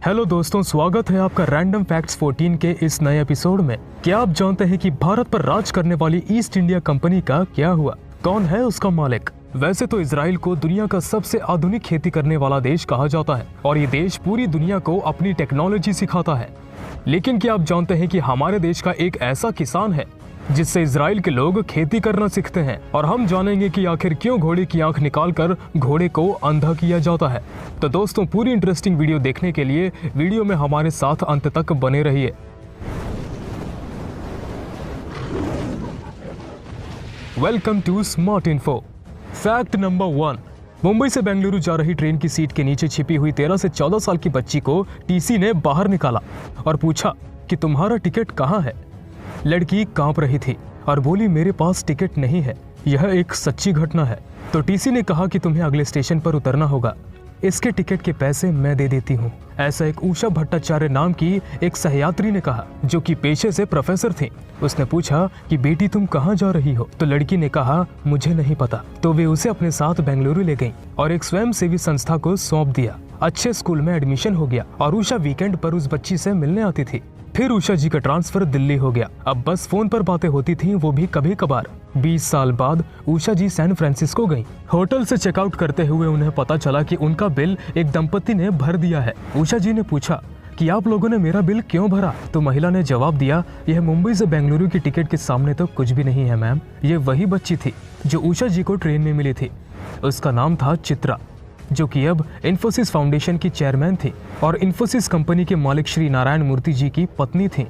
Hello दोस्तों, स्वागत है आपका रैंडम फैक्ट्स 14 के इस नए एपिसोड में। क्या आप जानते हैं कि भारत पर राज करने वाली ईस्ट इंडिया कंपनी का क्या हुआ? कौन है उसका मालिक? वैसे तो इजराइल को दुनिया का सबसे आधुनिक खेती करने वाला देश कहा जाता है और ये देश पूरी दुनिया को अपनी टेक्नोलॉजी सिखाता है। लेकिन क्या आप जानते हैं कि हमारे देश का एक ऐसा किसान है जिससे इजराइल के लोग खेती करना सीखते हैं? और हम जानेंगे कि आखिर क्यों घोड़े की आंख निकालकर घोड़े को अंधा किया जाता है। तो दोस्तों, पूरी इंटरेस्टिंग वीडियो देखने के लिए वीडियो में हमारे साथ अंत तक बने रहिए। Welcome to smart info. Fact number 1। Mumbai से बेंगलुरु जा रही ट्रेन की सीट के नीचे छिपी हुई 13 से 14 साल की बच्ची को टीसी ने बाहर निकाला और पूछा कि तुम्हारा टिकट कहाँ है? लड़की कांप रही थी और बोली, मेरे पास टिकट नहीं है। यह एक सच्ची घटना है। तो टीसी ने कहा कि तुम्हें अगले स्टेशन पर उतरना होगा, इसके टिकट के पैसे मैं दे देती हूँ। ऐसा एक उषा भट्टाचार्य नाम की एक सहयात्री ने कहा, जो कि पेशे से प्रोफेसर थी। उसने पूछा कि बेटी तुम कहाँ जा रही हो? तो लड़की ने कहा, मुझे नहीं पता। तो वे उसे अपने साथ बेंगलुरु ले गईं और एक स्वयंसेवी संस्था को सौंप दिया। अच्छे स्कूल में एडमिशन हो गया और उषा वीकेंड पर उस बच्ची से मिलने आती थी। फिर उषा जी का ट्रांसफर दिल्ली हो गया। अब बस फोन पर बातें होती थीं, वो भी कभी कभार। 20 साल बाद उषा जी सैन फ्रांसिस्को गईं। होटल से चेकआउट करते हुए उन्हें पता चला कि उनका बिल एक दंपति ने भर दिया है। उषा जी ने पूछा कि आप लोगों ने मेरा बिल क्यों भरा? तो महिला ने जवाब दिया, यह मुंबई से बेंगलुरु की टिकट के सामने तो कुछ भी नहीं है मैम। ये वही बच्ची थी जो उषा जी को ट्रेन में मिली थी। उसका नाम था चित्रा, जो कि अब इन्फोसिस फाउंडेशन की चेयरमैन थी और इन्फोसिस कंपनी के मालिक श्री नारायण मूर्ति जी की पत्नी थी।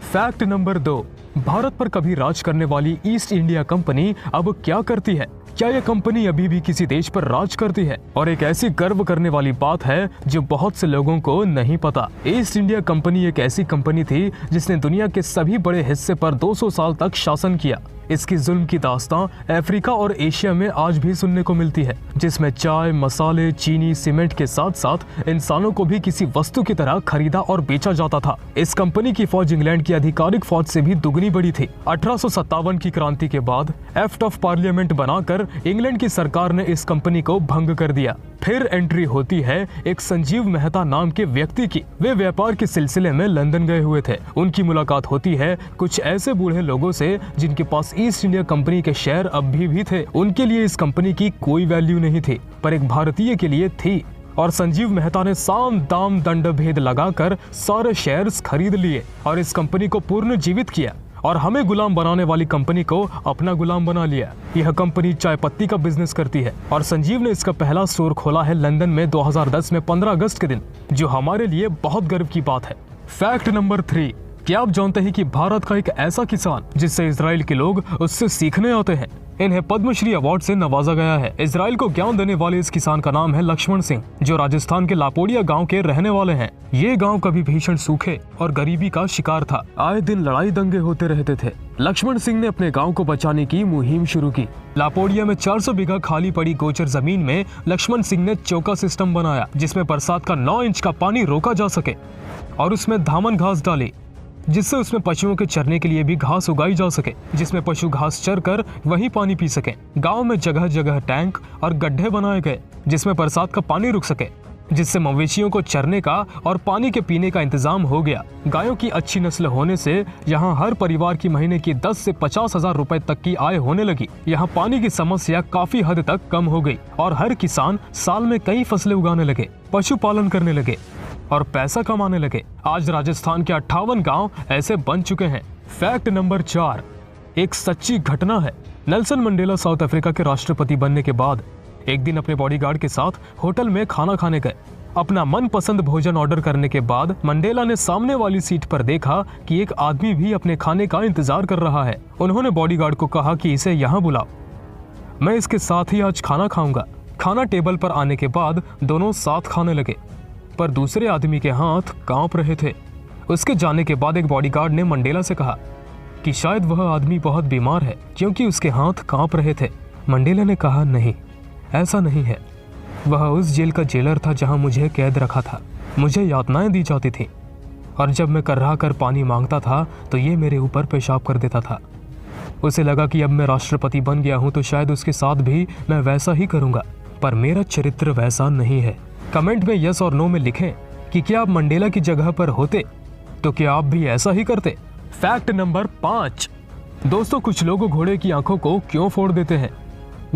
Fact number 2। भारत पर कभी राज करने वाली ईस्ट इंडिया कंपनी अब क्या करती है? क्या यह कंपनी अभी भी किसी देश पर राज करती है? और एक ऐसी गर्व करने वाली बात है जो बहुत से लोगों को नहीं पता। ईस्ट इंडिया कंपनी एक ऐसी कंपनी थी जिसने दुनिया के सभी बड़े हिस्से पर 200 साल तक शासन किया। इसकी जुल्म की दास्तां अफ्रीका और एशिया में आज भी सुनने को मिलती है, जिसमें चाय, मसाले, चीनी, सीमेंट के साथ साथ इंसानों को भी किसी वस्तु की तरह खरीदा और बेचा जाता था। इस कंपनी की फौज इंग्लैंड की आधिकारिक फौज से भी दुगनी बड़ी थी। 1857 की क्रांति के बाद एक्ट ऑफ पार्लियामेंट बनाकर इंग्लैंड की सरकार ने इस कंपनी को भंग कर दिया। फिर एंट्री होती है एक संजीव मेहता नाम के व्यक्ति की। वे व्यापार के सिलसिले में लंदन गए हुए थे। उनकी मुलाकात होती है कुछ ऐसे बूढ़े लोगों से जिनके पास ईस्ट इंडिया कंपनी के शेयर अब भी थे। उनके लिए इस कंपनी की कोई वैल्यू नहीं थी, पर एक भारतीय के लिए थी। और संजीव मेहता ने साम दाम दंड भेद लगाकर सारे शेयर्स खरीद लिए और इस कंपनी को पूर्ण जीवित किया और हमें गुलाम बनाने वाली कंपनी को अपना गुलाम बना लिया। यह कंपनी चाय पत्ती का बिजनेस करती है और संजीव ने इसका पहला स्टोर खोला है लंदन में 2010 में 15 अगस्त के दिन, जो हमारे लिए बहुत गर्व की बात है। Fact number 3। क्या आप जानते हैं कि भारत का एक ऐसा किसान जिससे इजराइल के लोग उससे सीखने आते हैं? इन्हें पद्मश्री अवार्ड से नवाजा गया है। इजराइल को ज्ञान देने वाले इस किसान का नाम है लक्ष्मण सिंह, जो राजस्थान के लापोड़िया गांव के रहने वाले हैं। ये गांव कभी भीषण सूखे और गरीबी का शिकार था। आए दिन लड़ाई दंगे होते रहते थे। लक्ष्मण सिंह ने अपने गांव को बचाने की मुहिम शुरू की। लापोड़िया में 400 बीघा खाली पड़ी गोचर जमीन में लक्ष्मण सिंह ने चौका सिस्टम बनाया, जिसमें बरसात का 9 इंच का पानी रोका जा सके और उसमें धामन घास डाली, जिससे उसमें पशुओं के चरने के लिए भी घास उगाई जा सके, जिसमें पशु घास चरकर वही पानी पी सके। गांव में जगह जगह टैंक और गड्ढे बनाए गए जिसमें बरसात का पानी रुक सके, जिससे मवेशियों को चरने का और पानी के पीने का इंतजाम हो गया। गायों की अच्छी नस्ल होने से यहाँ हर परिवार की महीने की 10 से 50 हजार रुपए तक की आय होने लगी। यहाँ पानी की समस्या काफी हद तक कम हो गई और हर किसान साल में कई फसलें उगाने लगे, पशुपालन करने लगे और पैसा कमाने लगे। आज राजस्थान के 58 गांव ऐसे बन चुके हैं। Fact number 4। एक सच्ची घटना है। नेल्सन मंडेला साउथ अफ्रीका के राष्ट्रपति बनने के बाद एक दिन अपने बॉडीगार्ड के साथ होटल में खाना खाने गए। अपना मनपसंद भोजन ऑर्डर करने के बाद मंडेला ने सामने वाली सीट पर देखा कि एक आदमी भी अपने खाने का इंतजार कर रहा है। उन्होंने बॉडीगार्ड को कहा कि इसे यहाँ बुलाओ, मैं इसके साथ ही आज खाना खाऊंगा। खाना टेबल पर आने के बाद दोनों साथ खाने लगे, पर दूसरे आदमी के हाथ कांप रहे थे। उसके जाने के बाद एक बॉडीगार्ड ने मंडेला से कहा कि शायद वह आदमी बहुत बीमार है, क्योंकि उसके हाथ कांप रहे थे। मंडेला ने कहा, नहीं, ऐसा नहीं है। वह उस जेल का जेलर था जहां मुझे कैद रखा था। मुझे यातनाएं दी जाती थी और जब मैं कर्रा कर पानी मांगता था तो ये मेरे ऊपर पेशाब कर देता था। उसे लगा कि अब मैं राष्ट्रपति बन गया हूं तो शायद उसके साथ भी मैं वैसा ही करूंगा, पर मेरा चरित्र वैसा नहीं है। कमेंट में यस और नो में लिखें कि क्या आप मंडेला की जगह पर होते तो क्या आप भी ऐसा ही करते। Fact number 5। दोस्तों, कुछ लोग घोड़े की आंखों को क्यों फोड़ देते हैं।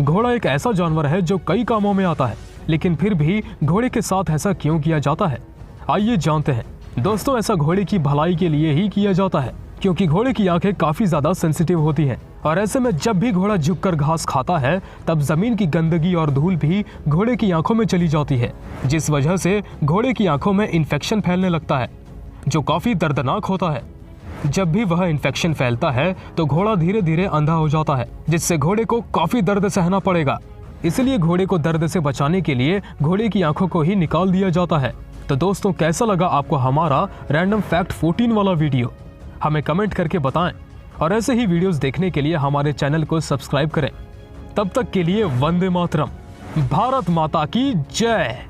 घोड़ा एक ऐसा जानवर है जो कई कामों में आता है, लेकिन फिर भी घोड़े के साथ ऐसा क्यों किया जाता है, आइए जानते हैं। दोस्तों, ऐसा घोड़े की भलाई के लिए ही किया जाता है, क्योंकि घोड़े की आंखें काफी ज्यादा सेंसिटिव होती हैं और ऐसे में जब भी घोड़ा झुककर घास खाता है तब जमीन की गंदगी और धूल भी घोड़े की आंखों में चली जाती है, जिस वजह से घोड़े की आंखों में इन्फेक्शन फैलने लगता है, जो काफी दर्दनाक होता है। जब भी वह इन्फेक्शन फैलता है तो घोड़ा धीरे धीरे अंधा हो जाता है, जिससे घोड़े को काफी दर्द सहना पड़ेगा। इसलिए घोड़े को दर्द से बचाने के लिए घोड़े की आंखों को ही निकाल दिया जाता है। तो दोस्तों, कैसा लगा आपको हमारा रैंडम फैक्ट 14 वाला वीडियो, हमें कमेंट करके बताएं और ऐसे ही वीडियोस देखने के लिए हमारे चैनल को सब्सक्राइब करें। तब तक के लिए वंदे मातरम, भारत माता की जय।